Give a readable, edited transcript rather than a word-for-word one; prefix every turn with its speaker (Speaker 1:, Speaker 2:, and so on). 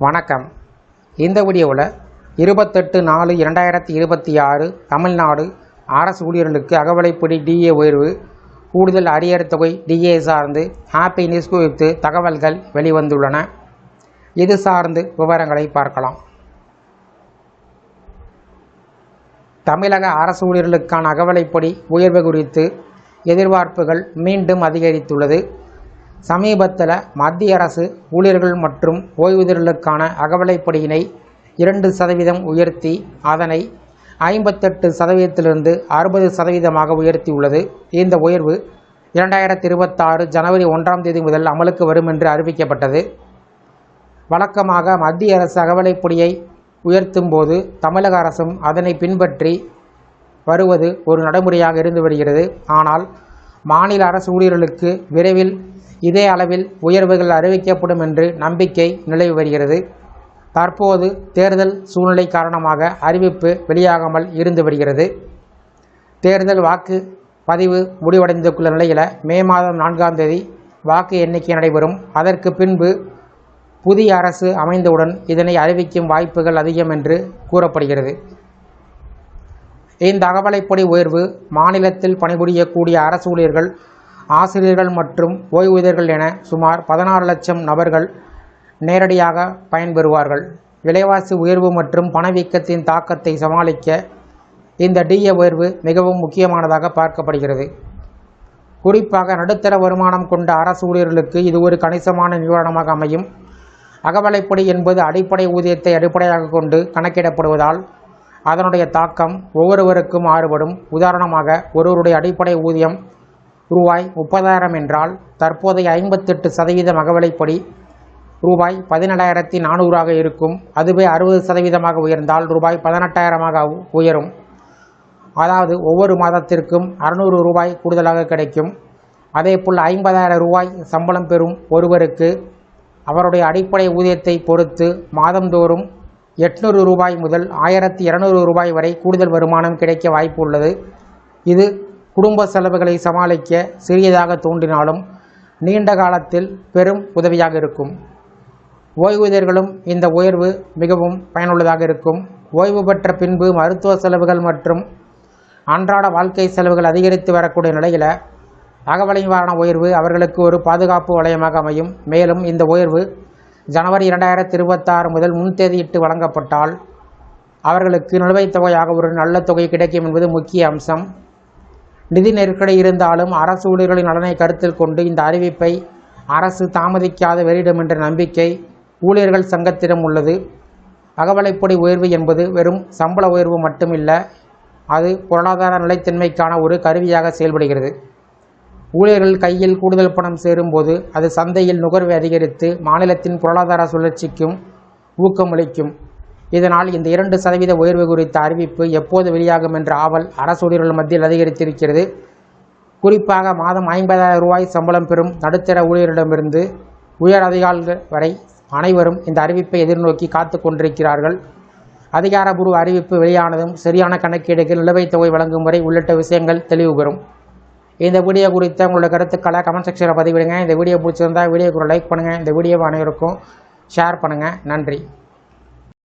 Speaker 1: வணக்கம். இந்த வீடியோவில் 28/4/2026 தமிழ்நாடு அரசு ஊழியர்களுக்கு அகவிலைப்படி டிஏ உயர்வு, கூடுதல் அரியர் தொகை டிஏ சார்ந்து ஹாப்பி நியூஸ் குறித்து தகவல்கள் வெளிவந்துள்ளன. இது சார்ந்து விவரங்களை பார்க்கலாம். தமிழக அரசு ஊழியர்களுக்கான அகவிலைப்படி உயர்வு குறித்து எதிர்பார்ப்புகள் மீண்டும் அதிகரித்துள்ளது. சமீபத்தில் மத்திய அரசு ஊழியர்கள் மற்றும் ஓய்வூதியர்களுக்கான அகவிலைப்படியினை 2% உயர்த்தி அதனை 58%லிருந்து 60% உயர்த்தியுள்ளது. இந்த உயர்வு 2026 ஜனவரி 1ஆம் தேதி முதல் அமலுக்கு வரும் என்று அறிவிக்கப்பட்டது. வழக்கமாக மத்திய அரசு அகவிலைப்படியை உயர்த்தும் போது தமிழக அரசும் அதனை பின்பற்றி வருவது ஒரு நடைமுறையாக இருந்து வருகிறது. ஆனால் மாநில அரசு ஊழியர்களுக்கு விரைவில் இதே அளவில் உயர்வுகள் அறிவிக்கப்படும் என்று நம்பிக்கை நிலவி வருகிறது. தற்போது தேர்தல் சூழ்நிலை காரணமாக அறிவிப்பு வெளியாகாமல் இருந்து வருகிறது. தேர்தல் வாக்கு பதிவு முடிவடைந்துள்ள நிலையில் மே மாதம் 4ஆம் தேதி வாக்கு எண்ணிக்கை நடைபெறும். அதற்கு பின்பு புதிய அரசு அமைந்தவுடன் இதனை அறிவிக்கும் வாய்ப்புகள் அதிகம் என்று கூறப்படுகிறது. இந்த அகவிலைப்படி உயர்வு மாநிலத்தில் பணிபுரியக்கூடிய அரசு ஊழியர்கள், ஆசிரியர்கள் மற்றும் ஓய்வூதியர்கள் என சுமார் 16 லட்சம் நபர்கள் நேரடியாக பயன்பெறுவார்கள். விலைவாசி உயர்வு மற்றும் பணவீக்கத்தின் தாக்கத்தை சமாளிக்க இந்த டிஏ உயர்வு மிகவும் முக்கியமானதாக பார்க்கப்படுகிறது. குறிப்பாக நடுத்தர வருமானம் கொண்ட அரசு ஊழியர்களுக்கு இது ஒரு கணிசமான நிவாரணமாக அமையும். அகவிலைப்படி என்பது அடிப்படை ஊதியத்தை அடிப்படையாக கொண்டு கணக்கிடப்படுவதால் அதனுடைய தாக்கம் ஒவ்வொருவருக்கும் மாறுபடும். உதாரணமாக ஒருவருடைய அடிப்படை ஊதியம் ரூபாய் 30,000 என்றால் தற்போதைய 58% அகவிலைப்படி ரூபாய் 17,400 இருக்கும். அதுவே 60% உயர்ந்தால் ரூபாய் 18,000 உயரும். அதாவது ஒவ்வொரு மாதத்திற்கும் 600 ரூபாய் கூடுதலாக கிடைக்கும். அதேபோல் 50,000 ரூபாய் சம்பளம் பெறும் ஒருவருக்கு அவருடைய அடிப்படை ஊதியத்தை பொறுத்து மாதந்தோறும் 800 ரூபாய் முதல் 1,200 ரூபாய் வரை கூடுதல் வருமானம் கிடைக்க வாய்ப்பு உள்ளது. இது குடும்ப செலவுகளை சமாளிக்க சிறியதாக தோன்றினாலும் நீண்ட காலத்தில் பெரும் உதவியாக இருக்கும். ஓய்வூதியர்களும் இந்த உயர்வு மிகவும் பயனுள்ளதாக இருக்கும். ஓய்வு பெற்ற பின்பு மருத்துவ செலவுகள் மற்றும் அன்றாட வாழ்க்கை செலவுகள் அதிகரித்து வரக்கூடிய நிலையில் அகவிலை நிவாரண உயர்வு அவர்களுக்கு ஒரு பாதுகாப்பு வளையமாக அமையும். மேலும் இந்த உயர்வு ஜனவரி 2026 முதல் முன்தேதியிட்டு வழங்கப்பட்டால் அவர்களுக்கு நிலுவைத் தொகையாக ஒரு நல்ல தொகை கிடைக்கும் என்பது முக்கிய அம்சம். நிதி நெருக்கடி இருந்தாலும் அரசு ஊழியர்களின் நலனை கருத்தில் கொண்டு இந்த அறிவிப்பை அரசு தாமதிக்காத வெளியிடும் என்ற நம்பிக்கை ஊழியர்கள் சங்கத்திடம் உள்ளது. அகவிலைப்படி உயர்வு என்பது வெறும் சம்பள உயர்வு மட்டுமில்லை, அது பொருளாதார நிலைத்தன்மைக்கான ஒரு கருவியாக செயல்படுகிறது. ஊழியர்கள் கையில் கூடுதல் பணம் சேரும்போது அது சந்தையில் நுகர்வை அதிகரித்து மாநிலத்தின் பொருளாதார சுழற்சிக்கும் ஊக்கமளிக்கும். இதனால் இந்த 2% உயர்வு குறித்த அறிவிப்பு எப்போது வெளியாகும் என்ற ஆவல் அரசு ஊழியர்கள் மத்தியில் அதிகரித்திருக்கிறது. குறிப்பாக மாதம் 50,000 ரூபாய் சம்பளம் பெறும் நடுத்தர ஊழியரிடமிருந்து உயர் அதிகாரிகள் வரை அனைவரும் இந்த அறிவிப்பை எதிர்நோக்கி காத்து கொண்டிருக்கிறார்கள். அதிகாரப்பூர்வ அறிவிப்பு வெளியானதும் சரியான கணக்கீடுகள், நிலுவைத் தொகை வழங்கும் முறை உள்ளிட்ட விஷயங்கள் தெளிவு பெறும். இந்த வீடியோ குறித்த உங்களோட கருத்துக்களை கமெண்ட் செக்ஷனில் பதிவிடுங்க. இந்த வீடியோ பிடிச்சிருந்தால் வீடியோக்கு ஒரு லைக் பண்ணுங்கள். இந்த வீடியோவை அனைவருக்கும் ஷேர் பண்ணுங்கள். நன்றி.